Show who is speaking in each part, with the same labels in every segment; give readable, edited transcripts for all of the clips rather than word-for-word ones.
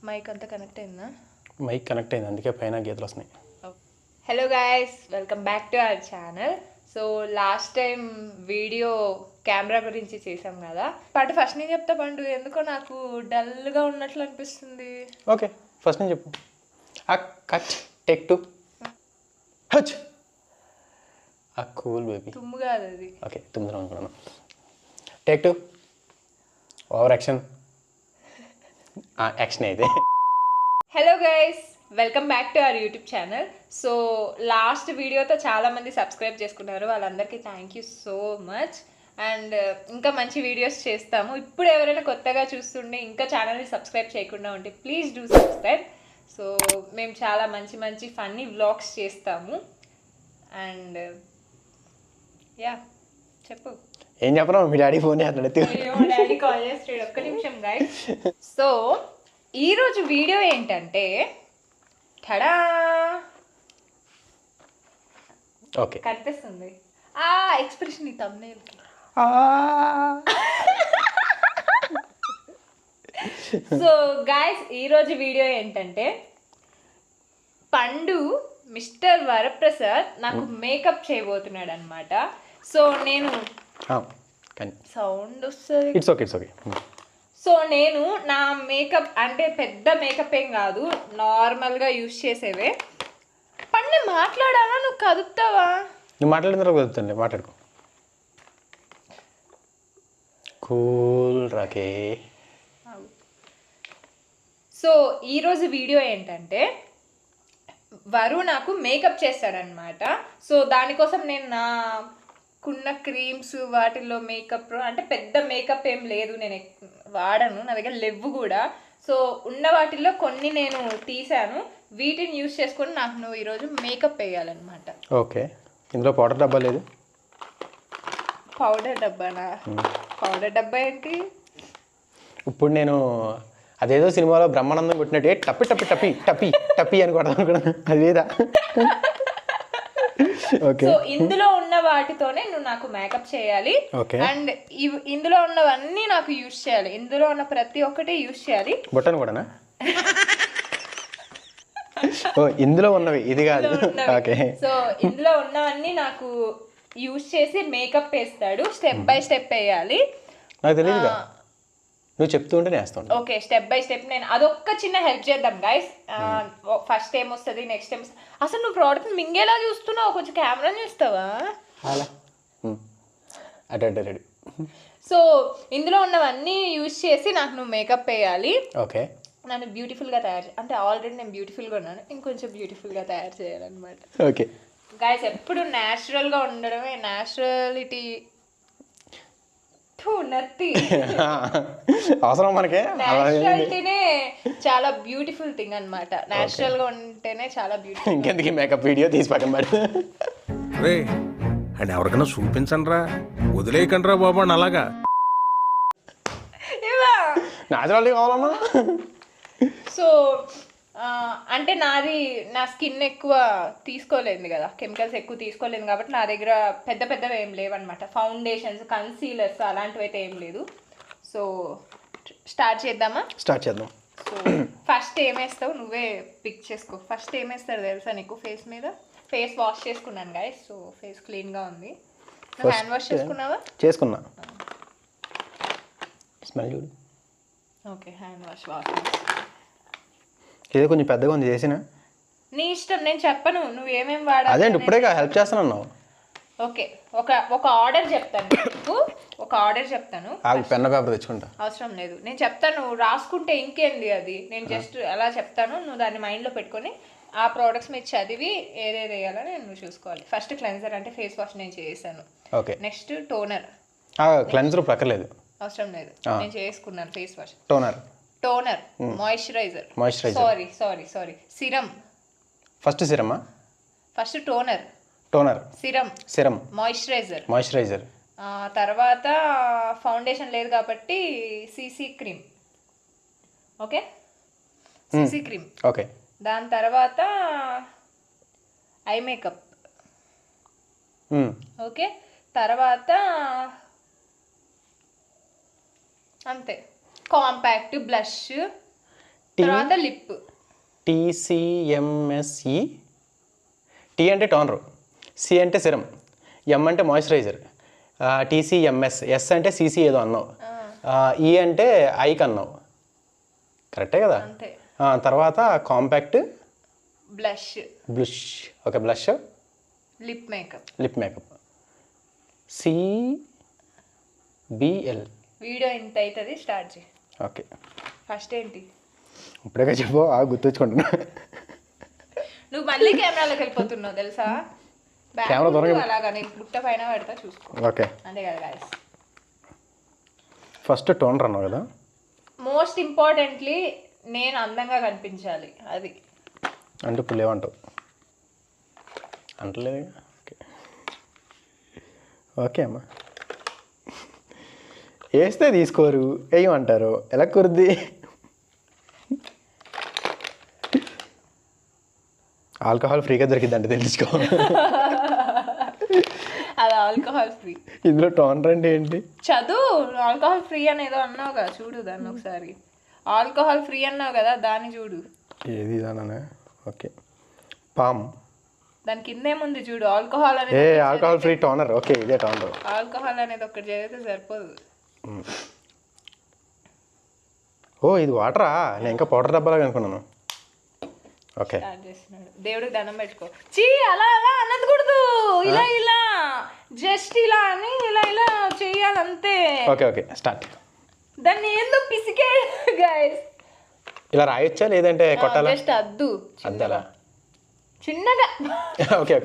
Speaker 1: Mic అంతా connect అయిందా?
Speaker 2: Mic connect అయింది, అందుకే పైన గీతలు వస్తున్నాయి.
Speaker 1: Hello guys, welcome back to our channel. So last time video camera గురించి చేసాం కదా. పాటు ఫస్ట్ నేను చెప్తా పండు, ఎందుకో నాకు డల్గా ఉన్నట్లు అనిపిస్తుంది.
Speaker 2: ఓకే, ఫస్ట్ నేను చెప్పు. Cut take two. హచ్ కూల్ బేబీ.
Speaker 1: తుమ్ము కాదు అది.
Speaker 2: ఓకే, తుమ్ముదాం అనుకున్నాను. Take two. Over action. Action అయితే.
Speaker 1: Hello guys, welcome back to our YouTube channel. So last వీడియోతో చాలామంది సబ్స్క్రైబ్ చేసుకున్నారు, వాళ్ళందరికీ thank you so much. And ఇంకా మంచి వీడియోస్ చేస్తాము. ఇప్పుడు ఎవరైనా కొత్తగా చూస్తుండే ఇంకా ఛానల్ని సబ్స్క్రైబ్ చేయకుండా ఉంటే ప్లీజ్ డూ సబ్స్క్రైబ్. సో మేము చాలా మంచి మంచి ఫన్నీ వ్లాగ్స్ చేస్తాము. అండ్ యా చెప్పు.
Speaker 2: ఏం చెప్పరా, మీ డాడీ ఫోన్ చేస్తున్నాడు.
Speaker 1: డాడీ కాల్ చేస్తాడు, ఒక్క నిమిషం గైస్. సో ఈరోజు వీడియో ఏంటంటే టడా,
Speaker 2: ఓకే
Speaker 1: కనిపిస్తుంది ఆ ఎక్స్ప్రెషన్ ఈ థంబ్నెయిల్కి. సో గైస్, ఈరోజు వీడియో ఏంటంటే పండు మిస్టర్ వరప్రసాద్ నాకు మేకప్ చేయబోతున్నాడు అనమాట. సో నేను సౌండ్ వస్తుంది.
Speaker 2: It's okay.
Speaker 1: సో నేను నా మేకప్ అంటే పెద్ద మేకప్ ఏం కాదు, నార్మల్గా యూజ్ చేసేవే. పండు మాట్లాడాలా, నువ్వు కదుపుతావా?
Speaker 2: నువ్వు మాట్లాడిన తర్వాత కదుపుతాను, మాట్లాడుకో. కూల్ రాకే.
Speaker 1: సో ఈరోజు వీడియో ఏంటంటే వరు నాకు మేకప్ చేస్తాడనమాట. సో దానికోసం నేను నాకున్న క్రీమ్స్ వాటిల్లో మేకప్ అంటే పెద్ద మేకప్ ఏం లేదు, నేను వాడను, నా దగ్గర లేవు కూడా. సో ఉన్న వాటిల్లో కొన్ని నేను తీసాను, వీటిని యూజ్ చేసుకొని నాకు నువ్వు ఈరోజు మేకప్ వేయాలన్నమాట.
Speaker 2: ఓకే, ఇందులో పౌడర్ డబ్బా లేదు?
Speaker 1: పౌడర్ డబ్బానా? పౌడర్ డబ్బా ఏంటి? ఇప్పుడు
Speaker 2: నేను అదేదో సినిమాలో బ్రహ్మానందం కొట్టినట్టు టప్పి టప్పి టప్పి టప్పి టప్పి అని కొడదాం అనుకున్నాను, అది లేదా? ఓకే,
Speaker 1: సో ఇందులో ఉన్న వాటితోనే నువ్వు నాకు మేకప్ చేయాలి. అండ్ ఇందులో ఉన్నవన్నీ నాకు యూజ్ చేయాలి, ఇందులో ఉన్న ప్రతి ఒక్కటి యూజ్ చేయాలి.
Speaker 2: బొట్టను కూడానా? ఓ, ఇందులో ఉన్నవి ఇది కాదు. ఓకే,
Speaker 1: సో ఇందులో ఉన్నవన్నీ నాకు యూజ్ చేసి మేకప్ వేస్తాడు. స్టెప్ బై స్టెప్ వేయాలి.
Speaker 2: నాకు తెలియదు, నువ్వు చెప్తూ ఉంటే నేస్తాను.
Speaker 1: ఓకే, స్టెప్ బై స్టెప్ నేను అదొక్క చిన్న హెల్ప్ చేద్దాం గైస్. ఫస్ట్ ఏం వస్తుంది, నెక్స్ట్ ఏం వస్తుంది. అసలు నువ్వు ప్రోడక్ట్ మింగేలా చూస్తున్నావు, కొంచెం కెమెరా చూస్తావా?
Speaker 2: అలా రెడీ.
Speaker 1: సో ఇందులో ఉన్నవన్నీ యూజ్ చేసి నాకు నువ్వు మేకప్ వేయాలి.
Speaker 2: ఓకే,
Speaker 1: నన్ను బ్యూటిఫుల్గా అంటే ఆల్రెడీ నేను బ్యూటిఫుల్గా ఉన్నాను, ఇంకొంచెం బ్యూటిఫుల్గా తయారు చేయాలన్నమాట.
Speaker 2: ఓకే
Speaker 1: గైస్, ఎప్పుడు న్యాచురల్గా ఉండడమే, న్యాచురాలిటీ
Speaker 2: అవసరం మనకి.
Speaker 1: న్యాచురాలిటీనే చాలా బ్యూటిఫుల్ థింగ్ అన్నమాట. న్యాచురల్ గా ఉంటేనే చాలా బ్యూటిఫుల్.
Speaker 2: ఇంకెందుకు మేకప్ వీడియో తీసి పక్కన పెడతా.
Speaker 3: అండ్ ఎవరికైనా చూపించండి రా, వదిలేయకండి రా బాబా అలాగా.
Speaker 2: న్యాచురాలిటీ కావాలమ్మా.
Speaker 1: సో అంటే నా స్కిన్ ఎక్కువ తీసుకోలేదు కదా, కెమికల్స్ ఎక్కువ తీసుకోలేదు కాబట్టి నా దగ్గర పెద్ద పెద్దవి ఏం లేవన్నమాట. ఫౌండేషన్స్, కన్సీలర్స్ అలాంటివి అయితే ఏం లేదు. సో స్టార్ట్ చేద్దామా?
Speaker 2: స్టార్ట్ చేద్దాం.
Speaker 1: సో ఫస్ట్ ఏమేస్తావు, నువ్వే పిక్ చేసుకో. ఫస్ట్ ఏమేస్తారు తెలుసా నీకు ఫేస్ మీద? ఫేస్ వాష్ చేసుకున్నాను గైస్, సో ఫేస్ క్లీన్గా ఉంది. హ్యాండ్ వాష్ చేసుకున్నావా?
Speaker 2: చేసుకున్నా. స్మెల్ చూడు.
Speaker 1: Okay, hand wash.
Speaker 2: ఏదో కొంచెం పెద్దగా ఉంది, చేసిన
Speaker 1: నీ ఇష్టం, నేను చెప్పను నువ్వు ఏమేమి వాడాలి.
Speaker 2: అదే ఇప్పుడే హెల్ప్ చేస్తానన్నావు.
Speaker 1: ఓకే, ఒక ఆర్డర్ చెప్తాను నీకు, ఒక ఆర్డర్ చెప్తాను.
Speaker 2: పెన్ పేపర్ తెచ్చుకుంటా.
Speaker 1: అవసరం లేదు, నేను చెప్తాను, నువ్వు రాసుకుంటే ఇంకేంది అది. నేను జస్ట్ అలా చెప్తాను, నువ్వు దాన్ని మైండ్లో పెట్టుకొని ఆ ప్రోడక్ట్స్ మీరు చదివి ఏదేది వేయాలని నువ్వు చూసుకోవాలి. ఫస్ట్ క్లెన్జర్ అంటే ఫేస్ వాష్ నేను చేసాను.
Speaker 2: Okay,
Speaker 1: next toner.
Speaker 2: క్లెన్జర్ పక్కలేదు,
Speaker 1: అవసరం లేదు, నేను చేసుకున్నాను face wash. Toner, moisturizer, sorry serum.
Speaker 2: First సిరమా?
Speaker 1: First toner, serum,
Speaker 2: moisturizer.
Speaker 1: తర్వాత ఫౌండేషన్ లేదు కాబట్టి CC cream. Okay, CC cream.
Speaker 2: Okay,
Speaker 1: దాని తర్వాత ఐ మేకప్. ఓకే, తర్వాత అంతే, కాంపాక్ట్ బ్లష్, తర్వాత లిప్.
Speaker 2: TCMSE. టీ అంటే టోనరు, సి అంటే సిరం, ఎం అంటే మాయిశ్చరైజర్, TCMS, ఎస్ అంటే CC ఏదో అన్నావు, ఈ అంటే ఐక్ అన్నావు, కరెక్టే కదా.
Speaker 1: అంతే.
Speaker 2: తర్వాత compact
Speaker 1: blush.
Speaker 2: Okay, blush,
Speaker 1: lip makeup.
Speaker 2: CBL.
Speaker 1: Video ఇంత అవుతుంది, స్టార్ట్ చేయి.
Speaker 2: ఓకే,
Speaker 1: ఫస్ట్ ఏంటి?
Speaker 2: ఇప్పుడే చెప్పు, గుర్తుంచుకుంటున్నా.
Speaker 1: నువ్వు మళ్ళీ కెమెరాలోకి వెళ్ళిపోతున్నావు తెలుసా.
Speaker 2: కెమెరా దూరంగా
Speaker 1: అలాగానే బుట్ట పైన పెడతా చూసుకో.
Speaker 2: ఓకే,
Speaker 1: అంతే కదా గాయస్.
Speaker 2: ఫస్ట్ టోనర్ అన్నావు కదా.
Speaker 1: మోస్ట్ ఇంపార్టెంట్లీ నేను అందంగా కనిపించాలి, అది.
Speaker 2: అంటే ఇప్పుడు లేవంటావు, అంటలేదు. ఓకే ఓకే అమ్మా, వేస్తే తీసుకోరు, వేయమంటారు, ఎలా కుర్ది. ఆల్కహాల్ ఫ్రీగా దొరికిందంటే తెలుసుకో.
Speaker 1: అది ఆల్కహాల్ ఫ్రీ.
Speaker 2: ఇందులో టోనర్ అంటే ఏంటి?
Speaker 1: చదువు. ఆల్కహాల్ ఫ్రీ అని ఏదో అన్నావు కదా, చూడు దాన్ని ఒకసారి. ఆల్కహాల్ ఫ్రీ అన్నావు కదా, దాన్ని చూడు.
Speaker 2: ఏది దానా? Okay, palm.
Speaker 1: దాని కింద ఏముంది చూడు, ఆల్కహాల్ అనేది.
Speaker 2: Alcohol free toner. ఓకే, ఇదే టోనర్.
Speaker 1: ఆల్కహాల్ అనేది ఒకటి చేస్తే సరిపోదు.
Speaker 2: ఓ, ఇది వాటరా? నేను ఇంకా పౌడర్ డబ్బాలాగా అనుకున్నాను. ఓకే,
Speaker 1: స్టార్ట్ చేస్తున్నాడు. దేవుడికి దండం పెట్టుకో. చీ, అలా అలా అనకూడదు, ఇలా ఇలా జస్ట్ ఇలా అని ఇలా చేయాలంతే.
Speaker 2: Okay, start.
Speaker 1: దాన్ని ఏందో పిసికే గైస్.
Speaker 2: ఇలా రాయొచ్చా లేదంటే కొట్టాలా?
Speaker 1: జస్ట్ అద్దు,
Speaker 2: అద్దలా.
Speaker 1: చిన్నగా.
Speaker 2: Okay,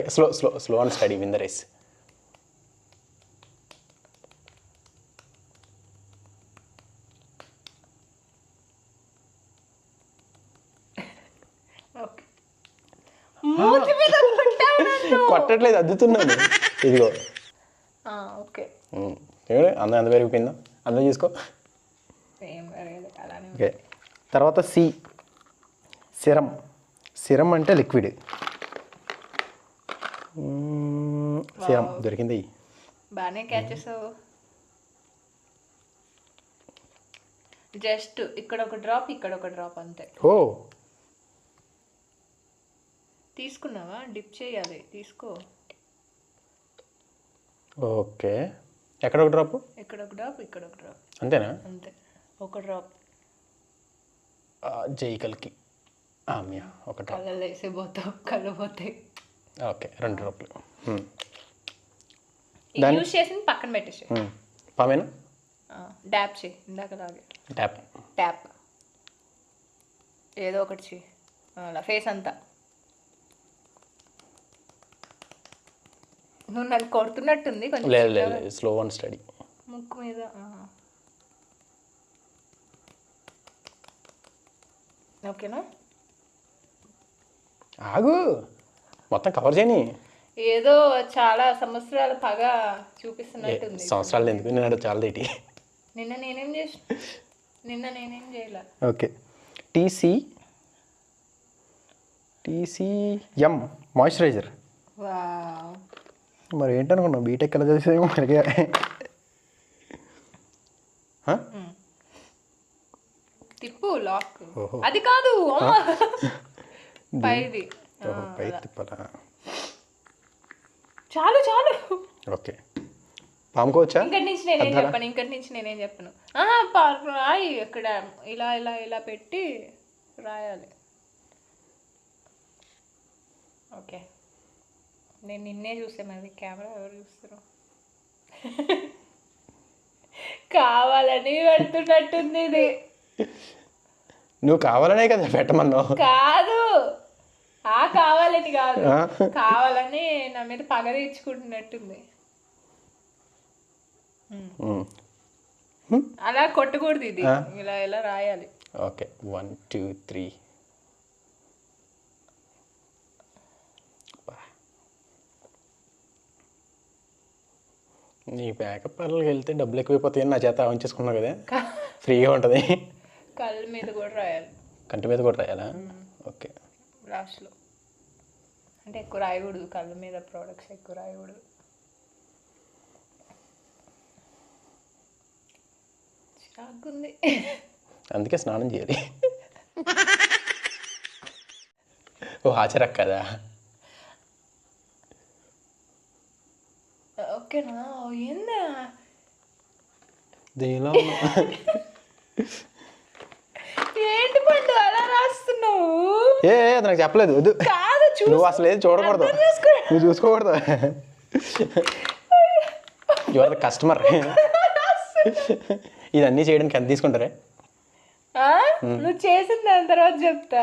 Speaker 2: slow and steady win the race.
Speaker 1: మూతి మీద కొట్టావు నన్ను.
Speaker 2: కొట్టట్లేదు, అద్దుతున్నాను. ఇదిగో.
Speaker 1: ఓకే,
Speaker 2: అందం ఎంత పెరిగిపోయిందో అందం చూసుకో.
Speaker 1: ఏం పెరగలేదు, అలానే.
Speaker 2: ఓకే, తర్వాత సిరం అంటే లిక్విడ్. సిరం దొరికింది.
Speaker 1: బాగానే క్యాచ్ చేసావు. జస్ట్ ఇక్కడ ఒక డ్రాప్, ఇక్కడ ఒక డ్రాప్, అంతే.
Speaker 2: ఓ,
Speaker 1: తీసుకున్నావా? డిప్ చేయాలి, తీసుకో.
Speaker 2: ఓకే, ఎక్కడ ఒక డ్రాప్?
Speaker 1: ఇక్కడ ఒక డ్రాప్, ఇక్కడ ఒక డ్రాప్,
Speaker 2: అంతేనా?
Speaker 1: అంతే. ఒక డ్రాప్
Speaker 2: జైకల్కి ఒక డ్రాప్.
Speaker 1: కళ్ళలో వేసే పోతావు, కళ్ళు పోతాయి.
Speaker 2: ఓకే, 2 డ్రాప్లు.
Speaker 1: యూజ్ చేసి పక్కన పెట్టేసి
Speaker 2: పామేనా?
Speaker 1: డ్యాప్ చేయి, ఇందాకలాగే. ట్యాప్ ఏదో ఒకటి చేయి, అలా ఫేస్ అంతా. నువ్వు నన్ను కొడుతున్నట్టుంది కొంచెం.
Speaker 2: లేదు, స్లో అండ్ స్టడీ.
Speaker 1: ముక్కు మీద. ఓకేనా?
Speaker 2: ఆగు, మొత్తం కవర్ చేయని.
Speaker 1: ఏదో చాలా సంవత్సరాల పగ చూపిస్తున్నట్టుంది.
Speaker 2: సంవత్సరాలు ఎందుకు, నేను చాలా దేటి.
Speaker 1: నిన్న నేనేం చేయాల.
Speaker 2: Okay, TCM moisturiser.
Speaker 1: వావ్.
Speaker 2: మరి ఏంటనుకున్నావు, బీటెక్ ఎలా చేసేమో మరి.
Speaker 1: తిప్పు లాక్. అది కాదు, పైది.
Speaker 2: పై తిప్పాలా?
Speaker 1: చాలు.
Speaker 2: ఓకే, పాముకోవచ్చా?
Speaker 1: ఇంకటి నుంచి నేనేం చెప్పను. రాయి ఇక్కడ ఇలా ఇలా ఇలా పెట్టి రాయాలి. ఓకే, నేను నిన్నే చూసే, మరి కెమెరా ఎవరు చూస్తారు? కావాలని పెడుతున్నట్టుంది ఇది.
Speaker 2: నువ్వు కావాలనే కదా పెట్టమన్నావు.
Speaker 1: కాదు, కావాలని కాదు, కావాలని నా మీద పగ తీర్చుకుంటున్నట్టుంది. అలా కొట్టకూడదు, ఇది ఇలా ఇలా రాయాలి.
Speaker 2: ఓకే, 1 2 3. నీ మేకప్ పార్లర్కి వెళ్తే డబ్బులు ఎక్కువైపోతాయని నా చేత ఉంచేసుకున్నావు కదా, ఫ్రీగా ఉంటుంది.
Speaker 1: కళ్ళ మీద కూడా రాయాలి.
Speaker 2: కంటి మీద కూడా రాయాలా? ఓకే,
Speaker 1: లాస్ట్లో. అంటే ఎక్కువ రాయకూడదు, కళ్ళ మీద ప్రోడక్ట్స్ ఎక్కువ రాయకూడదు. చిరాకుంది,
Speaker 2: అందుకే స్నానం చేయాలి. ఓ హాచరక్ కదా.
Speaker 1: ఓకేనా? ఏందా
Speaker 2: దీనిలో
Speaker 1: ఏంటి పండు అలా రాస్తున్నావు?
Speaker 2: ఏ అది నాకు చెప్పలేదు, వద్దు.
Speaker 1: కాదు
Speaker 2: నువ్వు అసలు ఏది చూడకూడదు, నువ్వు చూసుకోకూడదు. Your the customer. ఇదన్నీ చేయడానికి ఎంత తీసుకుంటారే?
Speaker 1: నువ్వు చేసిన దాని తర్వాత చెప్తా.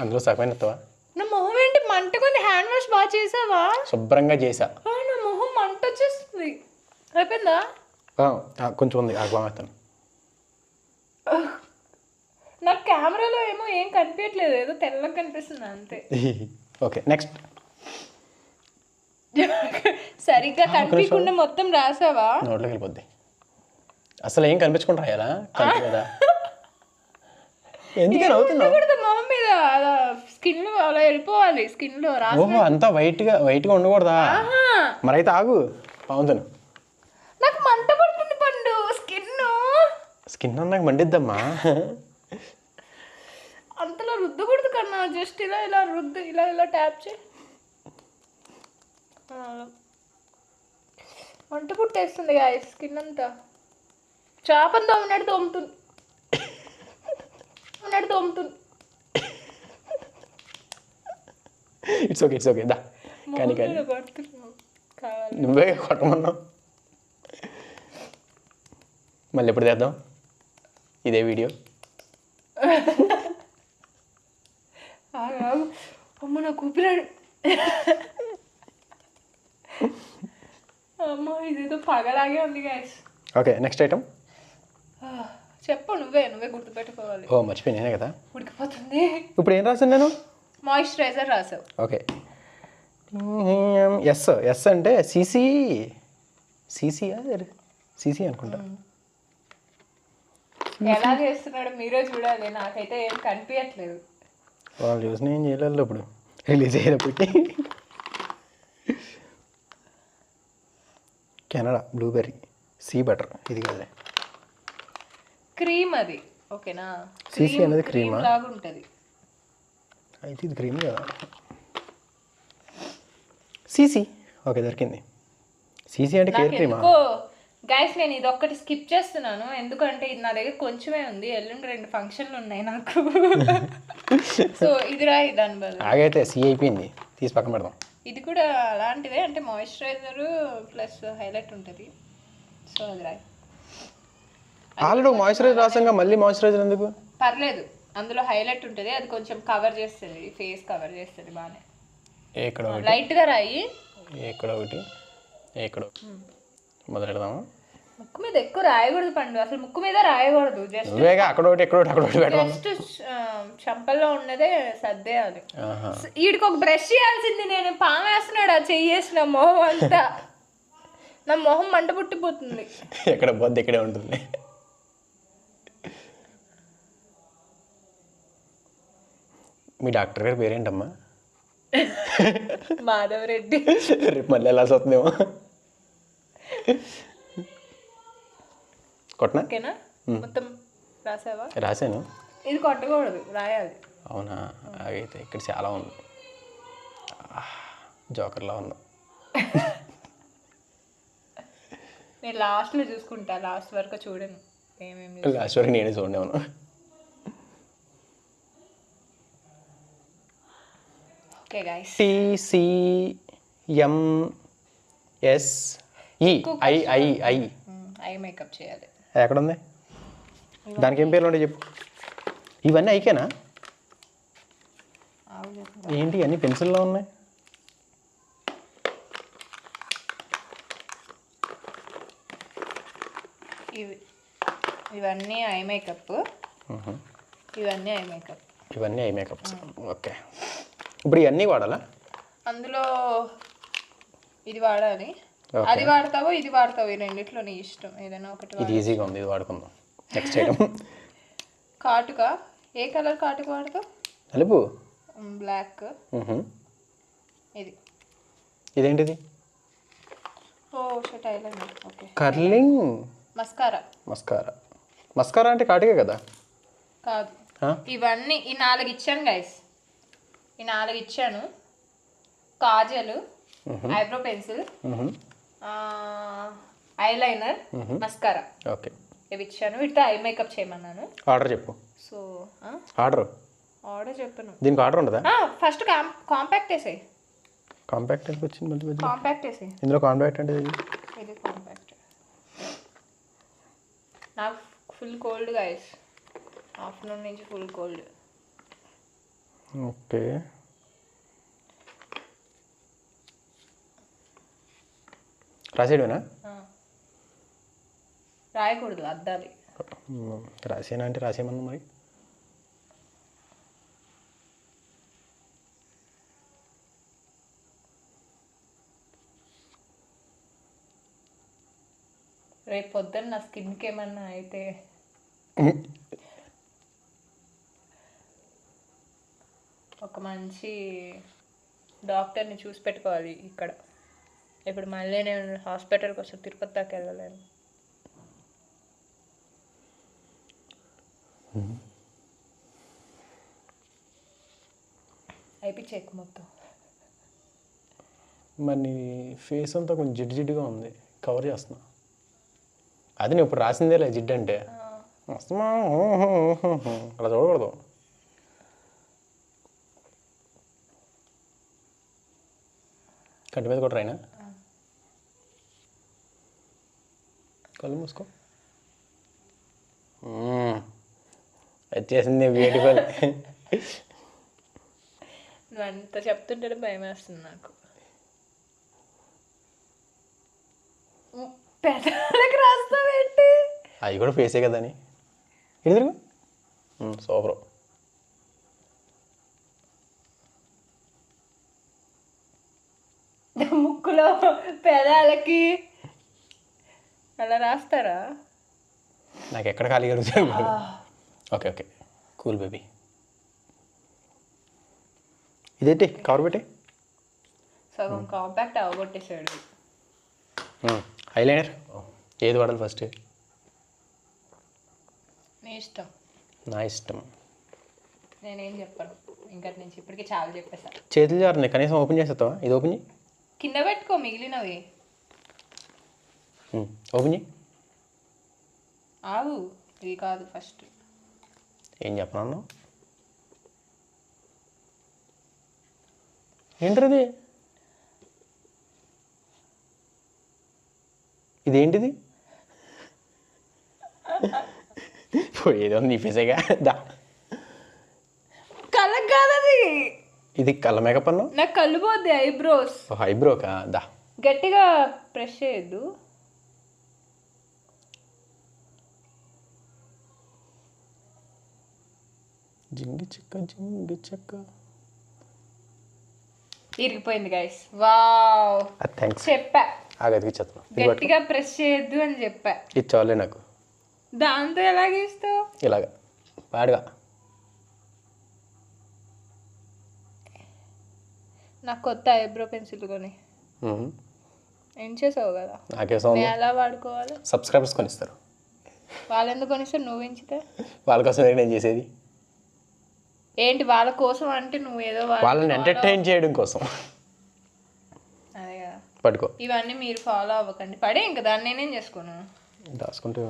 Speaker 2: అందులో సగమైన ఎత్తవా?
Speaker 1: నా మొహం ఏంటి మంటకుంది? హ్యాండ్ వాష్ బాగా చేసావా?
Speaker 2: శుభ్రంగా చేసా.
Speaker 1: నా మొహం మంట వచ్చేస్తుంది. అయిపోయిందా?
Speaker 2: కొంచెం ఉంది, ఆగమాస్తాను.
Speaker 1: నాకు కెమెరాలో ఏమో ఏం కనిపించట్లేదు, ఏదో తెల్లగా కనిపిస్తుంది అంతే.
Speaker 2: Okay next.
Speaker 1: సరిగ్గా కనిపించకుండా మొత్తం రాసావా?
Speaker 2: నోట్లోకి వెళ్ళిపోద్ది. అసలు ఏం కనిపించకుండా రాయాలా? కంటి మీద ఎందుకని అవుతున్నావు?
Speaker 1: మొహం మీద అలా స్కిన్ లో అలా వెళ్ళిపోవాలి. స్కిన్ లో
Speaker 2: ఓహో అంతా వైట్గా ఉండకూడదా? మరైతే ఆగు పావుతాను.
Speaker 1: నాకు మంట పడుతుంది పండు. స్కిన్
Speaker 2: నాకు మండిద్దమ్మా.
Speaker 1: అంతలా రుద్దకూడదు కన్నా, జస్ట్ ఇలా ఇలా రుద్దు, ఇలా ఇలా ట్యాప్ చేయి. మంట పుట్టేస్తుంది గాయస్. స్కిన్ అంతా చేపని తోమినట్టు తోముతుంది.
Speaker 2: ఇట్స్ ఓకే దా. కానీ నువ్వే కొట్టమన్నావు. మళ్ళీ ఎప్పుడు చేద్దాం ఇదే వీడియో?
Speaker 1: అమ్మ నా కూపిరాడు. అమ్మ ఇదేదో పగలాగే ఉంది గాయస్.
Speaker 2: ఓకే నెక్స్ట్ ఐటమ్
Speaker 1: చెప్పు. నువ్వే గుర్తుపెట్టుకోవాలి.
Speaker 2: ఓ మర్చిపోయి నేనే కదా.
Speaker 1: ఉడికిపోతుంది.
Speaker 2: ఇప్పుడు ఏం రాసాను నేను?
Speaker 1: మాయిశ్చరైజర్ రాసావు.
Speaker 2: ఓకే ఎస్ అంటే సీసీ అనుకుంటా.
Speaker 1: ఎలా చేస్తున్నాడు మీరే చూడాలి, నాకైతే ఏం కనిపించట్లేదు.
Speaker 2: వాళ్ళు చూసిన ఏం చేయలేదు ఇప్పుడు రిలీజ్ అయ్యేటప్పటికి. కెనడా బ్లూబెర్రీ సీ బటర్, ఇది కదా
Speaker 1: క్రీమ్. అది ఓకేనా?
Speaker 2: సీసీ అనేది క్రీమా?
Speaker 1: లాగా ఉంటుంది
Speaker 2: అయితే ఇది క్రీమ్ కదా. సీసీ ఓకే దొరికింది. సీసీ అంటే కేర్ క్రీమా?
Speaker 1: గైస్ నేను ఇది ఒక్కటి స్కిప్ చేస్తున్నాను, ఎందుకంటే ఇది నా దగ్గర కొంచెమే ఉంది. ఎల్లుండి 2 ఫంక్షన్లు ఉన్నాయి నాకు. సో ఇది రాయి దాని బదులు.
Speaker 2: ఆగైతే సి అయిపోయింది, తీసి పక్కన పెడదాం.
Speaker 1: ఇది కూడా అలాంటిదే, అంటే మాయిశ్చరైజర్ ప్లస్ హైలైట్ ఉంటుంది. సో అది రాయి.
Speaker 2: ఆల్రెడీ మాయిశ్చరైజర్ రాసాంగా, మళ్ళీ మాయిశ్చరైజర్ ఎందుకు?
Speaker 1: పర్లేదు, అందులో హైలైట్ ఉంటుంది, అది కొంచెం కవర్ చేస్తుంది, ఫేస్ కవర్ చేస్తుంది బాగానే.
Speaker 2: ఇక్కడ
Speaker 1: లైట్గా రాయి.
Speaker 2: ఇక్కడ ఒకటి మొదలెడదాము.
Speaker 1: ముక్కు మీద ఎక్కువ రాయకూడదు పండు, అసలు ముక్కు మీద రాయకూడదు. జస్ట్
Speaker 2: అక్కడ ఒకటి పెడదాం.
Speaker 1: జస్ట్ చంపల్లో ఉన్నదే సర్దేయాలి. వీడికి ఒక బ్రష్ చేయాల్సింది, నేను పాము వేస్తున్నాడు ఆ చెయ్యేసిన మొహం అంతా. నా మొహం మంట పుట్టిపోతుంది.
Speaker 2: ఎక్కడ పోద్ది ఇక్కడే ఉంటుంది. మీ డాక్టర్ గారి పేరేంటమ్మా?
Speaker 1: మాధవ్ రెడ్డి.
Speaker 2: రేపు మళ్ళీ వెళ్ళాల్సి వస్తుందేమో. కొట్టనా?
Speaker 1: ఓకేనా? మొత్తం రాసావా?
Speaker 2: రాశాను.
Speaker 1: ఇది కొట్టకూడదు, రాయాలి.
Speaker 2: అవునా? అయితే ఇక్కడ చాలా ఉంది, జోకర్లా ఉంది.
Speaker 1: నేను లాస్ట్లో చూసుకుంటా, లాస్ట్ వరకు చూడను ఏమేమి.
Speaker 2: లాస్ట్ వరకు నేనే చూడలేను.
Speaker 1: Okay guys.
Speaker 2: TCMSE
Speaker 1: eye makeup చేయాలి.
Speaker 2: ఎక్కడ ఉంది? దానికి ఏం పేర్లు ఉంటాయి చెప్పు. ఇవన్నీ ఐకేనా? ఏంటి అన్ని పెన్సిల్లో ఉన్నాయి?
Speaker 1: ఇవన్నీ ఐ మేకప్. ఇవన్నీ ఐ మేకప్.
Speaker 2: ఓకే, ఇప్పుడు ఇవన్నీ వాడాలా?
Speaker 1: అందులో ఇది వాడాలి, అది వాడతావో ఇది వాడతావు, ఈ రెండిట్లో నీ ఇష్టం, ఏదైనా ఒకటి.
Speaker 2: ఇది ఈజీగా ఉంది, ఇది వాడుకుందాం. నెక్స్ట్ ఐటమ్
Speaker 1: కాటుక. ఏ కలర్ కాటుక వాడతావు?
Speaker 2: నలుపు.
Speaker 1: బ్లాక్.
Speaker 2: ఇదేంటిది?
Speaker 1: Oh shit, eyeliner. Okay.
Speaker 2: Curling.
Speaker 1: Mascara
Speaker 2: అంటే కాటుకే కదా?
Speaker 1: కాదు, ఇవన్నీ ఈ 4 ఇచ్చాను గైస్. ఈ 4 ఇచ్చాను. Kajal, eyebrow pencil, eyeliner, mascara.
Speaker 2: Okay,
Speaker 1: ఇవి ఇచ్చాను. వీటితో ఐ మేకప్ చేయమన్నాను.
Speaker 2: ఆర్డర్ చెప్పు.
Speaker 1: సో ఆర్డర్ చెప్పాను.
Speaker 2: దీనికి ఆర్డర్ ఉండదా?
Speaker 1: First compact వేసాయి.
Speaker 2: కాంపాక్ట్ ఎందుకు వచ్చింది మళ్ళీ?
Speaker 1: కాంపాక్ట్ వేసాయి.
Speaker 2: ఇందులో కాంపాక్ట్ అంటే
Speaker 1: ఇది కాంపాక్ట్. నాకు ఫుల్ కోల్డ్ గైస్, ఆఫ్టర్నూన్ నుంచి ఫుల్ కోల్డ్.
Speaker 2: ఓకే, రాసేయడమేనా?
Speaker 1: రాయకూడదు, అద్దాలి.
Speaker 2: రాసేనా అంటే రాసేయమన్నా మరి.
Speaker 1: రేపు పొద్దున్న నా స్కిన్కి ఏమన్నా అయితే ఒక మంచి డాక్టర్ని చూసి పెట్టుకోవాలి ఇక్కడ. ఇప్పుడు మళ్ళీ నేను హాస్పిటల్కి వస్తే తిరుపతి దాకా వెళ్ళలేను. అయిపోయి మొత్తం.
Speaker 2: మరి నీ ఫేస్ అంతా కొంచెం జిడ్డుగా ఉంది, కవర్ చేస్తున్నా. అది నేను ఇప్పుడు రాసిందేలే జిడ్డు అంటే. అలా చూడకూడదు. కంటి మీద కూడా రాయినా? కళ్ళు మూసుకో. వచ్చేసింది బ్యూటిఫుల్.
Speaker 1: నువ్వు అంత చెప్తుంటే భయం వేస్తుంది నాకు. పెద్దలకు రాస్తావేంటి?
Speaker 2: అవి కూడా ఫేసే కదా అని. ఎదురు సూపర్.
Speaker 1: ముక్కులో పెదాలకి అలా రాస్తారా?
Speaker 2: నాకు ఎక్కడ ఖాళీ కలుగుతాయి. Okay okay, cool baby. ఇదేంటి కవర్ పెట్టి
Speaker 1: సగం కాంపాక్ట్ అవగొట్టేసాడు.
Speaker 2: ఐలైనర్ ఏది వాడాలి ఫస్ట్?
Speaker 1: నీ ఇష్టం.
Speaker 2: నా ఇష్టం.
Speaker 1: నేనేం చెప్పను ఇంకటి నుంచి. ఇప్పటికి చాలా చెప్పేసా.
Speaker 2: చేతులు జారున్నాయి, కనీసం ఓపెన్ చేసేస్తావా? ఇది ఓపెన్ చేయి.
Speaker 1: కింద పెట్టుకో మిగిలినవి.
Speaker 2: ఓపెన్ చేయి.
Speaker 1: ఆవు, ఇది కాదు ఫస్ట్.
Speaker 2: ఏం చెప్పను? ఏంటది? ఇదేంటిది? ఏదో నీ ఫేసేగా దా.
Speaker 1: కళ్ళకి కాదది.
Speaker 2: ఇది కళ్ళ మేకప్ అన్నా?
Speaker 1: నాకు కళ్ళు పోద్ది. ఐబ్రోస్.
Speaker 2: ఐబ్రోకా? దా
Speaker 1: గట్టిగా ప్రెస్ చేయొద్దు.
Speaker 2: జింగి చెక్క.
Speaker 1: ఇరిగిపోయింది గైస్. Wow,
Speaker 2: thanks.
Speaker 1: చెప్పా
Speaker 2: ఆగదికి చెప్తాను.
Speaker 1: గట్టిగా ప్రెస్ చేయొద్దు అని చెప్పా.
Speaker 2: ఇది చాలే నాకు.
Speaker 1: దాంతో ఎలా గీస్తావు?
Speaker 2: ఇలాగా పాడుగా.
Speaker 1: నాకు కొత్త ఐబ్రో పెన్సిల్ కొని ఏం చేసావు కదా.
Speaker 2: నాకేసం
Speaker 1: నేను ఎలా వాడుకోవాలి?
Speaker 2: సబ్స్క్రైబర్స్ కొనిస్తారు.
Speaker 1: వాళ్ళు ఎందుకు కొనిస్తారు? నువ్వు ఎంచితే
Speaker 2: వాళ్ళ కోసం నేను చేసేది
Speaker 1: ఏంటి? వాళ్ళ కోసం అంటే నువ్వు ఏదో
Speaker 2: వాళ్ళని ఎంటర్టైన్ చేయడం కోసం.
Speaker 1: అదే కదా.
Speaker 2: పట్టుకో.
Speaker 1: ఇవన్నీ మీరు ఫాలో అవ్వకండి. పడే ఇంకా దాన్ని నేనేం చేసుకోను.
Speaker 2: దాచుకుంటే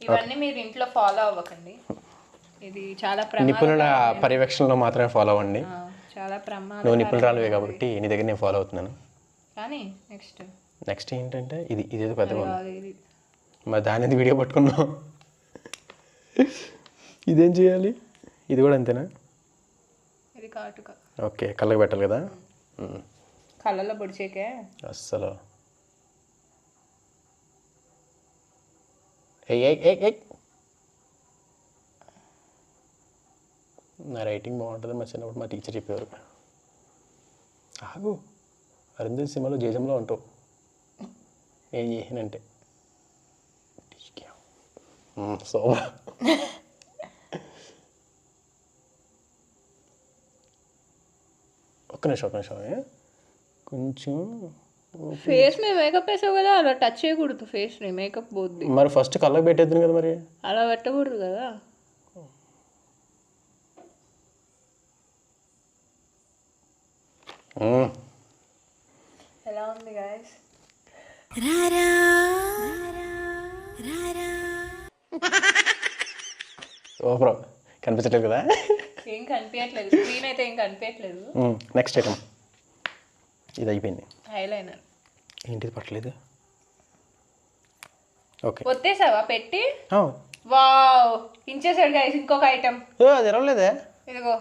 Speaker 1: ఇవన్నీ మీరు ఇంట్లో ఫాలో అవ్వకండి. ఇది చాలా
Speaker 2: నిపుణుల పర్యవేక్షణలో మాత్రమే ఫాలో అవ్వండి.
Speaker 1: చాలా ప్రమాదం.
Speaker 2: నువ్వు నిపుణురాలువే కాబట్టి నీ దగ్గర నేను ఫాలో అవుతున్నాను.
Speaker 1: కానీ
Speaker 2: నెక్స్ట్ ఏంటంటే ఇదేదో పెద్దగా ఉంది.
Speaker 1: ఇది
Speaker 2: మరి దాని ఎందుకు వీడియో పట్టుకున్నావు? ఇదేం చేయాలి? ఇది కూడా అంతేనా?
Speaker 1: ఇది కాటుక.
Speaker 2: ఓకే, కళ్ళకి పెట్టాలి కదా.
Speaker 1: కళ్ళలో పొడిచేకే
Speaker 2: అస్సలు. నా రైటింగ్ బాగుంటుంది. మా చిన్నప్పుడు మా టీచర్ చెప్పేవారు. ఆగు, అరుంధతి సినిమాలో జేజంలో ఉంటావు. ఏం చేసినంటే సోమా. ఒక్క నిమిషం కొంచెం.
Speaker 1: ఫేస్ మీద మేకప్ వేసావు కదా, అలా టచ్ చేయకూడదు ఫేస్ ని. మేకప్ పోద్ది.
Speaker 2: మరి ఫస్ట్ కళ్ళకి పెట్టేద్దాను కదా. మరి
Speaker 1: అలా పెట్టకూడదు కదా. ఎలా ఉంది గాయస్?
Speaker 2: సూపర్. కనిపించట్లేదు కదా?
Speaker 1: ఏం కనిపించట్లేదు, స్క్రీన్ అయితే ఏం కనిపించట్లేదు.
Speaker 2: నెక్స్ట్ ఐటమ్ ఇది అయిపోయింది.
Speaker 1: ఐలైనర్
Speaker 2: ఏంటిది పట్టలేదు? ఓకే
Speaker 1: ఒత్తేసావా పెట్టి? వావ్, ఇంచేసాడు గైస్ ఇంకొక ఐటమ్.
Speaker 2: అది ఇరవలేదే,
Speaker 1: ఇదిగో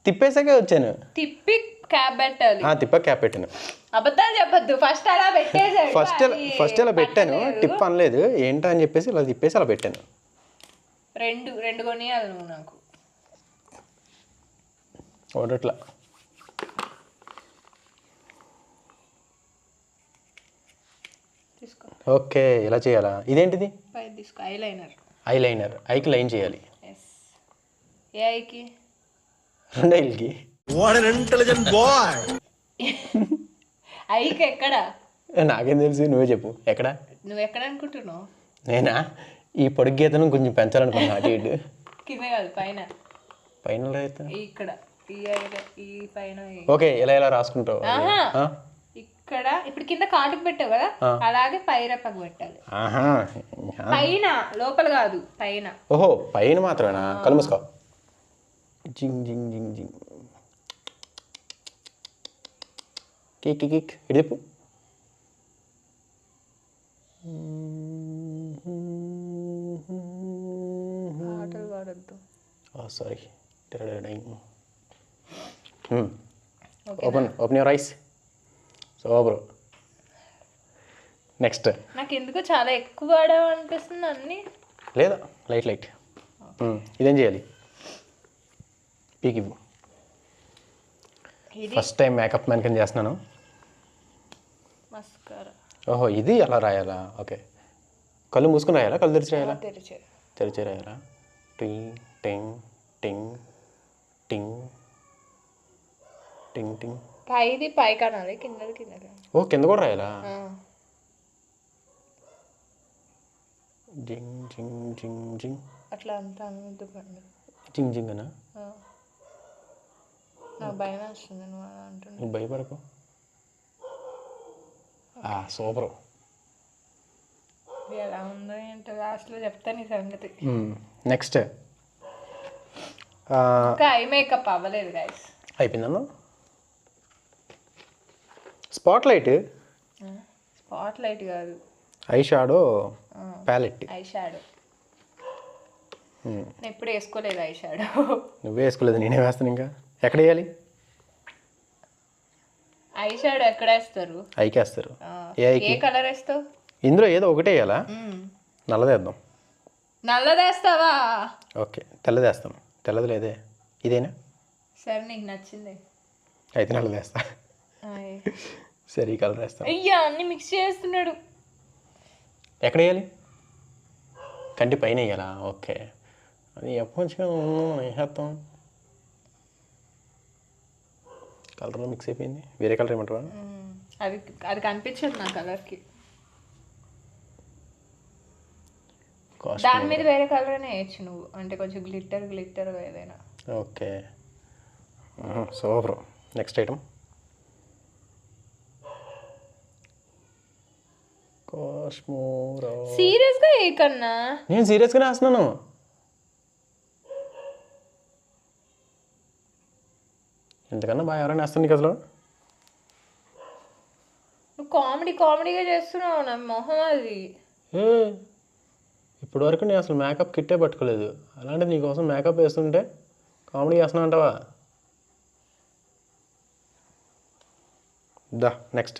Speaker 2: తిప్పేసాకే వచ్చాను.
Speaker 1: తిప్పి క్యాప్ పెట్టాలి.
Speaker 2: తిప్ప క్యాప్ పెట్టాను.
Speaker 1: అబద్ధాలు చెప్పొద్దు, ఫస్ట్ అలా పెట్టేసాడు.
Speaker 2: ఫస్ట్ ఇలా పెట్టాను, టిప్ అనలేదు ఏంటా అని చెప్పేసి ఇలా తిప్పేసి అలా పెట్టాను.
Speaker 1: రెండు కొనియాలి నువ్వు నాకు.
Speaker 2: ఒకట్లా
Speaker 1: తీసుకో.
Speaker 2: ఓకే, ఇలా చేయాలా? ఇదేంటిది?
Speaker 1: పై తీసుకో. ఐలైనర్.
Speaker 2: ఐలైనర్. ఐకి లైన్ చేయాలి.
Speaker 1: ఎస్. ఏ ఐకి?
Speaker 2: రెండు ఐలకి.
Speaker 1: ఐకి ఎక్కడ?
Speaker 2: నాకేం తెలుసు, నువ్వే చెప్పు. ఎక్కడ?
Speaker 1: నువ్వు ఎక్కడ అనుకుంటున్నావు?
Speaker 2: నేనా ఈ పొడుగు గీతను కొంచెం పెంచాలనుకున్నా. అటు ఇటు
Speaker 1: కింద కాదు, పైన.
Speaker 2: పైన అయితే
Speaker 1: ఇక్కడ ఈ పైన.
Speaker 2: ఓకే, ఇలా ఇలా రాసుకుంటావు.
Speaker 1: ఇక్కడ ఇప్పుడు కింద కాటుకు పెట్టావు కదా, అలాగే పైరపకు పెట్టాలి. పైన, లోపల కాదు, పైన.
Speaker 2: ఓహో, పైన మాత్రమేనా? కళ్ళు మూసుకో. జింగ్ జింగ్ జింగ్ జింగ్. కేక్ కేక్ ఇటు చెప్పు.
Speaker 1: ఆటలు వాడద్దు.
Speaker 2: Sorry. Open your eyes. Super. Next.
Speaker 1: నాకు ఎందుకో చాలా ఎక్కువ వాడావు అనిపిస్తుంది అన్ని.
Speaker 2: లేదా లైట్. ఇదేం చేయాలి? పీక్ ఇవ్వు. ఫస్ట్ టైం మేకప్ మ్యాన్ కింద చేస్తున్నాను.
Speaker 1: మస్కారా.
Speaker 2: ఓహో, ఇది అలా రాయాలా? ఓకే, కళ్ళు మూసుకుని రాయాలా, కళ్ళు తెరిచి రాయాలా? తెరిచి రాయాలా? టింగ్ టింగ్ టింగ్ టింగ్ టింగ్ టింగ్.
Speaker 1: పైది పై కనాలి, కిందది కింద.
Speaker 2: ఓ, కింద కూడా రాయాలా? జింగ్ జింగ్ జింగ్ జింగ్.
Speaker 1: అట్లా అంతా అనుకుంటున్నాను.
Speaker 2: జింగ్ జింగ్ అనా?
Speaker 1: నాకు భయం వస్తుంది నువ్వు అలా అంటున్నావు.
Speaker 2: నువ్వు భయపడకు. సూపర్.
Speaker 1: ఎలా ఉందో ఏంటో లాస్ట్లో చెప్తాను ఈ సంగతి.
Speaker 2: నెక్స్ట్.
Speaker 1: ఇంకా ఐ మేకప్ అవ్వలేదు గైస్.
Speaker 2: అయిపోయిందన్న. స్పాట్ లైట్
Speaker 1: కాదు,
Speaker 2: eyeshadow palette.
Speaker 1: Eyeshadow నేను ఎప్పుడు వేసుకోలేదు ఐ షాడో.
Speaker 2: నువ్వే వేసుకోలేదు, నేనే వేస్తాను. ఇంకా ఎక్కడ వేయాలి?
Speaker 1: ఐ షాడో ఎక్కడ వేస్తారు?
Speaker 2: ఐకి వేస్తారు.
Speaker 1: ఏ కలర్ వేస్తావు?
Speaker 2: ఇందులో ఏదో ఒకటే వేయాలా? నల్లదేద్దాం.
Speaker 1: నల్లదేస్తావా?
Speaker 2: ఓకే, తెల్లదేస్తాం. తెల్లది లేదే, ఇదేనా?
Speaker 1: సరే, నీకు నచ్చింది
Speaker 2: అయితే నల్లదేస్తా. సరే, ఈ కలర్ వేస్తాం.
Speaker 1: అయ్యా, అన్ని మిక్స్ చేస్తున్నాడు.
Speaker 2: ఎక్కడ వేయాలి? కంటి పైన వేయాలా? ఓకే, అది ఎప్పటిగా వేసేస్తాం. కలర్లో మిక్స్ అయిపోయింది. వేరే కలర్ ఏమంటావా?
Speaker 1: అది కనిపించదు నా కలర్కి. దాని మీద వేరే కలర్ అయినా వేయచ్చు నువ్వు, అంటే కొంచెం గ్లిట్టర్ ఏదైనా.
Speaker 2: Okay, super. Next item.
Speaker 1: సీరియస్గా ఏ కన్నా?
Speaker 2: నేను సీరియస్గానే వేస్తున్నాను. ఎంతకన్నా బాగా ఎవరైనా వేస్తాను నీకు అసలు.
Speaker 1: నువ్వు కామెడీగా చేస్తున్నావు నా మొహం అది.
Speaker 2: ఇప్పటి వరకు నేను అసలు మేకప్ కిట్టే పట్టుకోలేదు, అలాంటిది నీకోసం మేకప్ వేస్తుంటే కామెడీ చేస్తున్నా అంటావా? దా నెక్స్ట్.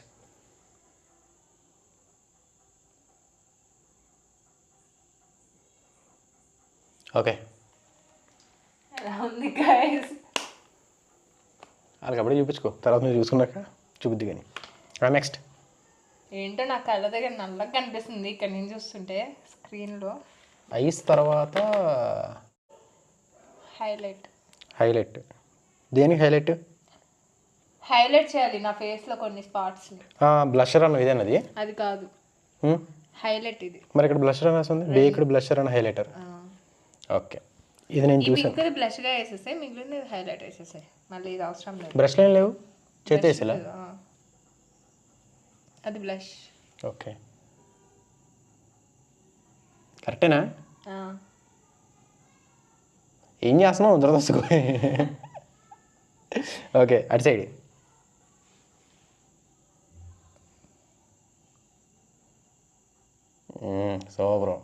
Speaker 2: ఓకే,
Speaker 1: ఎలా ఉంది గైస్?
Speaker 2: వాళ్ళకి అప్పుడే చూపించుకో, తర్వాత మీరు చూసుకున్నాక చూపిద్ది. కానీ నెక్స్ట్
Speaker 1: ఏంటో నా కళ్ళ దగ్గర నల్లగా కనిపిస్తుంది ఇక్కడ నేను చూస్తుంటే స్క్రీన్లో.
Speaker 2: ఐస్ తర్వాత హైలైట్. దేనికి
Speaker 1: హైలైట్ చేయాలి నా ఫేస్లో కొన్ని స్పాట్స్ని.
Speaker 2: బ్లషర్ అన్న ఇదేనది?
Speaker 1: అది కాదు, హైలైట్ ఇది.
Speaker 2: మరి ఇక్కడ బ్లషర్ అని వస్తుంది, baked blusher and highlighter. Okay, ఇది నేను చూసాను.
Speaker 1: ఇంకా బ్లష్గా వేసేసాయి, మిగిలింది హైలైట్ వేసేసాయి. మళ్ళీ ఇది అవసరం లేదు.
Speaker 2: బ్రష్లు ఏం లేవు? చేతేసిలా
Speaker 1: అది బ్లష్.
Speaker 2: ఓకే కరెక్టేనా? ఏం చేస్తున్నావు దురదస్తుకో. ఓకే అటు సైడ్. సూపర్.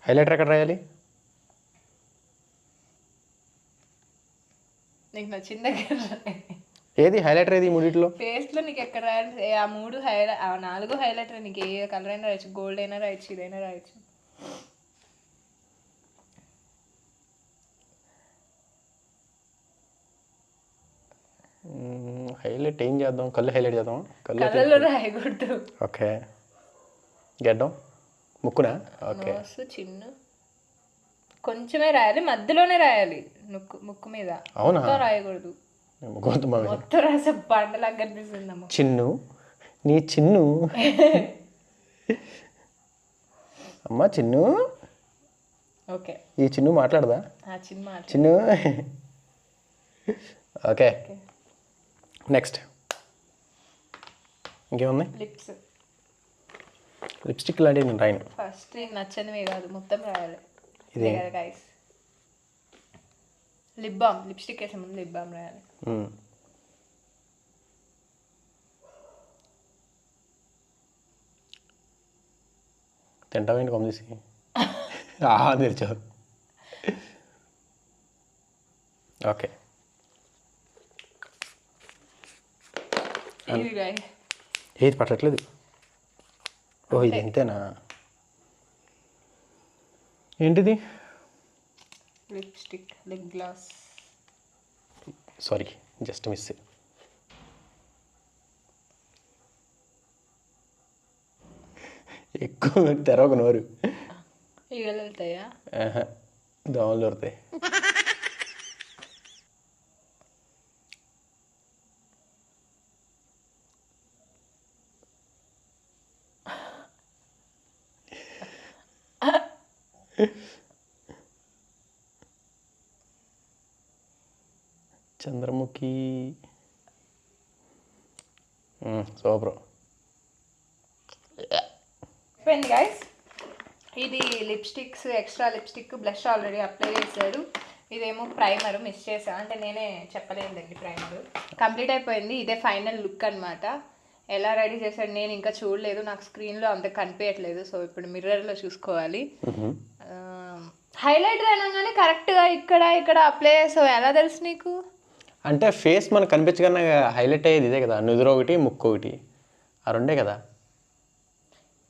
Speaker 2: హైలైటర్ ఎక్కడ రాయాలి?
Speaker 1: నీకు నచ్చిన దగ్గర
Speaker 2: ఏది హైలైటర్ ఏది మూడిట్లో?
Speaker 1: ఫేస్లో నీకు ఎక్కడ రాయాలి? ఆ 4 హైలైటర్ నీకు ఏ కలర్ అయినా రాయొచ్చు, గోల్డ్ అయినా రాయొచ్చు, ఇదైనా రాయొచ్చు.
Speaker 2: హైలైట్ ఏం చేద్దాం? కళ్ళు హైలైట్ చేద్దాం.
Speaker 1: కళ్ళలో రాయకూడదు.
Speaker 2: ఓకే గడ్డం ముక్కునా? ఓకే
Speaker 1: చిన్న కొంచెమే రాయాలి, మధ్యలోనే రాయాలి. ముక్కు మీద
Speaker 2: అవునా?
Speaker 1: రాయకూడదు.
Speaker 2: మొత్తం
Speaker 1: రాసే బండలాగా కనిపిస్తుందమ్మా.
Speaker 2: చిన్ను నీ చిన్ను అమ్మా చిన్ను.
Speaker 1: ఓకే
Speaker 2: ఈ చిన్ను మాట్లాడదా? చిన్ను. ఓకే నెక్స్ట్ ఇంకేమున్నాయి? లిప్స్టిక్ లాంటివి నేను రాయను.
Speaker 1: ఫస్ట్ నచ్చనివే కాదు మొత్తం రాయాలి.
Speaker 2: ఇదే
Speaker 1: కదా గైస్. లిప్ బామ్, లిప్స్టిక్ వేసే ముందు లిప్ బామ్ రాయాలి.
Speaker 2: తింటావేంటి కొమ్మేసి? తెరిచావు. ఓకే ఏది పట్టట్లేదు. ఓ ఇది అంతేనా? ఏంటిది?
Speaker 1: Lipstick, lip gloss.
Speaker 2: Sorry just miss. ఎక్కువ తెరవకు నోరు.
Speaker 1: ఈగలు వెళ్తాయా?
Speaker 2: దోమలు దొరుకుతాయి. చంద్రముఖి సూపర్.
Speaker 1: అయిపోయింది గైస్. ఇది lipsticks, extra lipstick, blush already apply చేశారు. ఇదేమో ప్రైమర్ మిస్ చేసా, అంటే నేనే చెప్పలేదండి. ప్రైమర్ కంప్లీట్ అయిపోయింది. ఇదే ఫైనల్ లుక్ అనమాట. ఎలా రెడీ చేశాడు నేను ఇంకా చూడలేదు, నాకు స్క్రీన్లో అంత కనిపించట్లేదు. సో ఇప్పుడు మిర్రర్లో చూసుకోవాలి. హైలైటర్ అనగానే కరెక్ట్గా ఇక్కడ అప్లై చేసావు, ఎలా తెలుసు నీకు?
Speaker 2: అంటే ఫేస్ మనకు కనిపించగానే హైలైట్ అయ్యేది ఇదే కదా, నుదురు ఒకటి ముక్కు ఒకటి, ఆ రెండే కదా.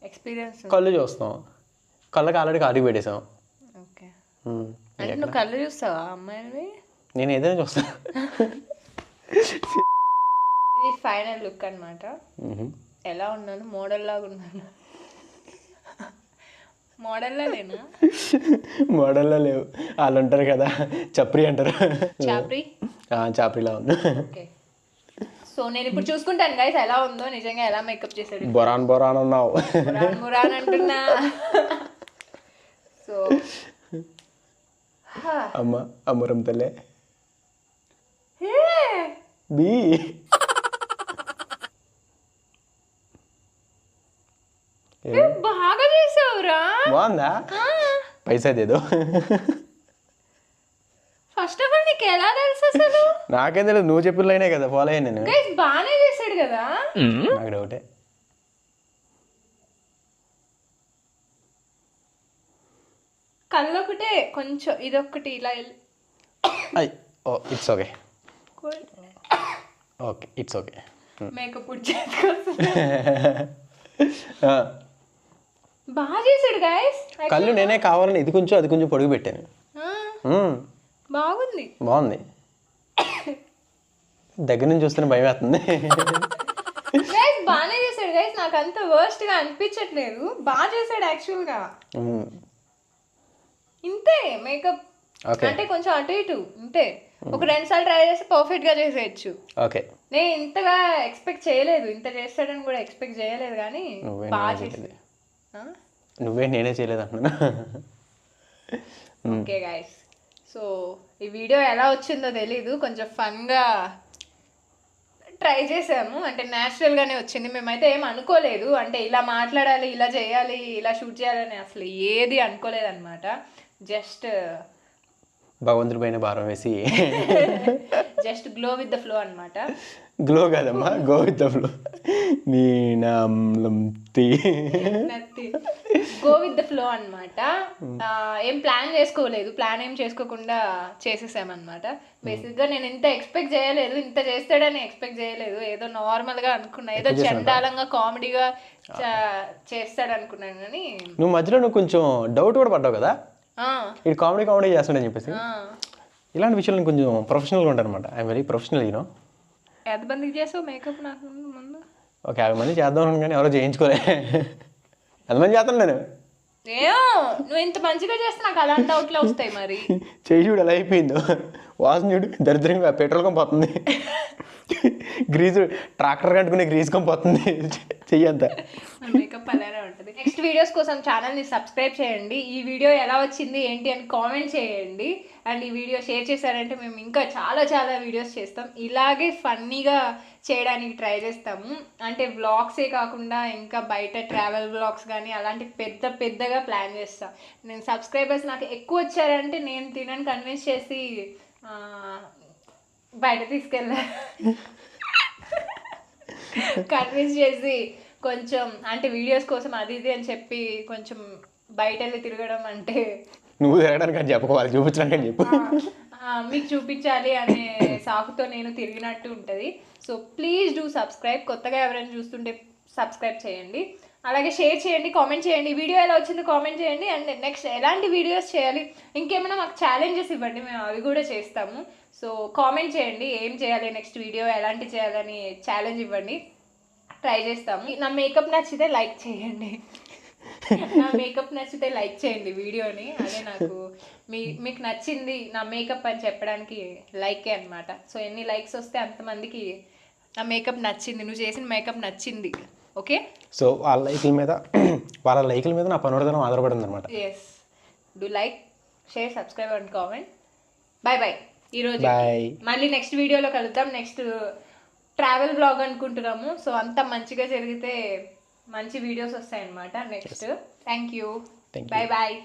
Speaker 1: ఎక్స్పీరియన్స్.
Speaker 2: కళ్ళు చూస్తాం, కళ్ళకి ఆల్రెడీ కాడికి పెట్టేసాం.
Speaker 1: ఓకే అంటే నువ్వు కళ్ళు చూస్తావా అమ్మాయిని?
Speaker 2: నేను ఏదైనా చూస్తాను.
Speaker 1: ఇది ఫైనల్ లుక్ అనమాట. ఎలా ఉన్నాను? మోడల్ లాగా ఉన్నాను. మోడల్లా లేనా?
Speaker 2: మోడల్లో లేవు, వాళ్ళు ఉంటారు కదా చప్రి అంటారు. చాప్రీలా ఉంది.
Speaker 1: ఓకే సో నేను ఇప్పుడు చూసుకుంటాను గైస్ ఎలా ఉందో, నిజంగా ఎలా మేకప్ చేశాడు.
Speaker 2: బొరాన్ ఉన్నావు.
Speaker 1: బొరాన్ అంటున్నా. సో
Speaker 2: అమ్మరం తల్లే బీ.
Speaker 1: బాగా చేసావురా.
Speaker 2: బాగుందా? పైసా దేదో.
Speaker 1: ఫస్ట్ ఆఫ్ ఆల్ నీకు ఎలా తెలుసు అసలు?
Speaker 2: నాకేం తెలియదు, నువ్వు చెప్పిన లైనే కదా ఫాలో అయ్యాను నేను.
Speaker 1: గైస్ బాగానే చేశాడు కదా.
Speaker 2: నాకు డౌటే.
Speaker 1: కళ్ళు ఒకటే కొంచెం, ఇదొక్కటి ఇలా.
Speaker 2: It's okay. Okay it's okay.
Speaker 1: Makeup బాగా చేశాడు గైస్.
Speaker 2: కళ్ళు నేనే కావాలని ఇది కొంచెం అది కొంచెం పొడుగు పెట్టాను.
Speaker 1: బాగుంది.
Speaker 2: దగ్గర నుంచి చూస్తేనే భయం వేస్తుంది.
Speaker 1: గైస్ బాగానే చేశాడు గైస్, నాకు అంత వర్స్ట్ గా అనిపించట్లేదు. బాగా చేశాడు యాక్చువల్ గా. ఇంతే మేకప్ అంటే కొంచెం అటు ఇటు ఇంతే. ఒక 2 సార్లు ట్రై చేస్తే పర్ఫెక్ట్ గా చేసేయచ్చు.
Speaker 2: ఓకే
Speaker 1: నేను ఇంతగా ఎక్స్పెక్ట్ చేయలేదు, ఇంత చేస్తాడని కూడా ఎక్స్పెక్ట్ చేయలేదు, కానీ బాగా చేసింది.
Speaker 2: నువ్వే నేనే చేయలేదు అంటున్నా.
Speaker 1: ఓకే గైస్ సో ఈ వీడియో ఎలా వచ్చిందో తెలీదు, కొంచెం ఫన్గా ట్రై చేసాము. అంటే న్యాచురల్గానే వచ్చింది. మేమైతే ఏం అనుకోలేదు, అంటే ఇలా మాట్లాడాలి, ఇలా చేయాలి, ఇలా షూట్ చేయాలని అసలు ఏది అనుకోలేదన్నమాట. జస్ట్
Speaker 2: భగవంతుడి పైన భారం వేసి
Speaker 1: just glow with the flow అనమాట.
Speaker 2: గ్లో కాదమ్మా, గో విత్ ద ఫ్లో. నీ
Speaker 1: గో విత్ ద ఫ్లో అనమాట. ఏం ప్లాన్ చేసుకోలేదు, ప్లాన్ ఏం చేసుకోకుండా చేసేసామన్నమాట. బేసిక్గా నేను ఇంత ఎక్స్పెక్ట్ చేయలేదు, ఇంత చేస్తాడని ఎక్స్పెక్ట్ చేయలేదు. ఏదో నార్మల్గా అనుకున్నా, ఏదో చండాలంగా కామెడీగా చేస్తాడు అనుకున్నాను. కానీ
Speaker 2: నువ్వు మధ్యలో కొంచెం డౌట్ కూడా పడ్డావు కదా, ఇది కామెడీ కామెడీ చేస్తాడని చెప్పేసి. ఇలాంటి విషయాలు కొంచెం ప్రొఫెషనల్గా ఉంటాను అనమాట. I'm very professional. యూనో
Speaker 1: ఎంతమందికి చేసావు మేకప్? నాకు ముందు
Speaker 2: ఒక 50 మంది చేద్దాం అనుకున్నాను, కానీ ఎవరో చేయించుకోలే. ఎంతమంది చేస్తాను నేను.
Speaker 1: ఏమో నువ్వు ఇంత మంచిగా చేస్తే నాకు అలాంటి డౌట్లే వస్తాయి. మరి
Speaker 2: చెయ్యి చూడు ఎలా అయిపోయిందో, వాసన చూడు దరిద్రంగా పెట్రోల్ కంపోతుంది, గ్రీజు ట్రాక్టర్ కట్టుకునే గ్రీజ్ కంపోతుంది చెయ్యి అంతా.
Speaker 1: మేకప్ అలానే ఉంటుంది. నెక్స్ట్ వీడియోస్ కోసం ఛానల్ని సబ్స్క్రైబ్ చేయండి. ఈ వీడియో ఎలా వచ్చింది ఏంటి అని కామెంట్ చేయండి. అండ్ ఈ వీడియో షేర్ చేశారంటే మేము ఇంకా చాలా చాలా వీడియోస్ చేస్తాం. ఇలాగే ఫన్నీగా చేయడానికి ట్రై చేస్తాము. అంటే వ్లాగ్సే కాకుండా ఇంకా బయట ట్రావెల్ వ్లాగ్స్ కానీ అలాంటి పెద్దగా ప్లాన్ చేస్తాం. నేను సబ్స్క్రైబర్స్ నాకు ఎక్కువ వచ్చారంటే నేను తినని కన్విన్స్ చేసి బయట తీసుకెళ్ళా, కన్విన్స్ చేసి కొంచెం అంటే వీడియోస్ కోసం అది ఇది అని చెప్పి కొంచెం బయట వెళ్ళి తిరగడం. అంటే
Speaker 2: నువ్వు తిరగడానికి అని చెప్పుకోవాలి, చూపించడానికి అని చెప్పు.
Speaker 1: మీకు చూపించాలి అనే సాకుతో నేను తిరిగినట్టు ఉంటుంది. So please do subscribe. కొత్తగా ఎవరైనా చూస్తుంటే సబ్స్క్రైబ్ చేయండి, అలాగే షేర్ చేయండి, కామెంట్ చేయండి. వీడియో ఎలా వచ్చిందో కామెంట్ చేయండి. అండ్ నెక్స్ట్ ఎలాంటి వీడియోస్ చేయాలి, ఇంకేమైనా మాకు ఛాలెంజెస్ ఇవ్వండి, మేము అవి కూడా చేస్తాము. సో కామెంట్ చేయండి ఏం చేయాలి, నెక్స్ట్ వీడియో ఎలాంటి చేయాలని ఛాలెంజ్ ఇవ్వండి, ట్రై చేస్తాము. నా మేకప్ నచ్చితే లైక్ చేయండి, నా మేకప్ నచ్చితే లైక్ చేయండి వీడియోని. అదే నాకు మీకు నచ్చింది నా మేకప్ అని చెప్పడానికి లైకే అనమాట. సో ఎన్ని లైక్స్ వస్తే అంతమందికి నా మేకప్ నచ్చింది, నువ్వు చేసిన మేకప్ నచ్చింది. ఓకే,
Speaker 2: సో వాళ్ళ లైకుల మీద నా పనుడదనం ఆధారపడింది అనమాట.
Speaker 1: Yes, do like, share, subscribe and comment. Bye bye. ఈరోజు మళ్ళీ నెక్స్ట్ వీడియోలో కలుద్దాం. నెక్స్ట్ ట్రావెల్ బ్లాగ్ అనుకుంటున్నాము. సో అంతా మంచిగా జరిగితే మంచి వీడియోస్ వస్తాయన్నమాట next. Thank you. Bye bye.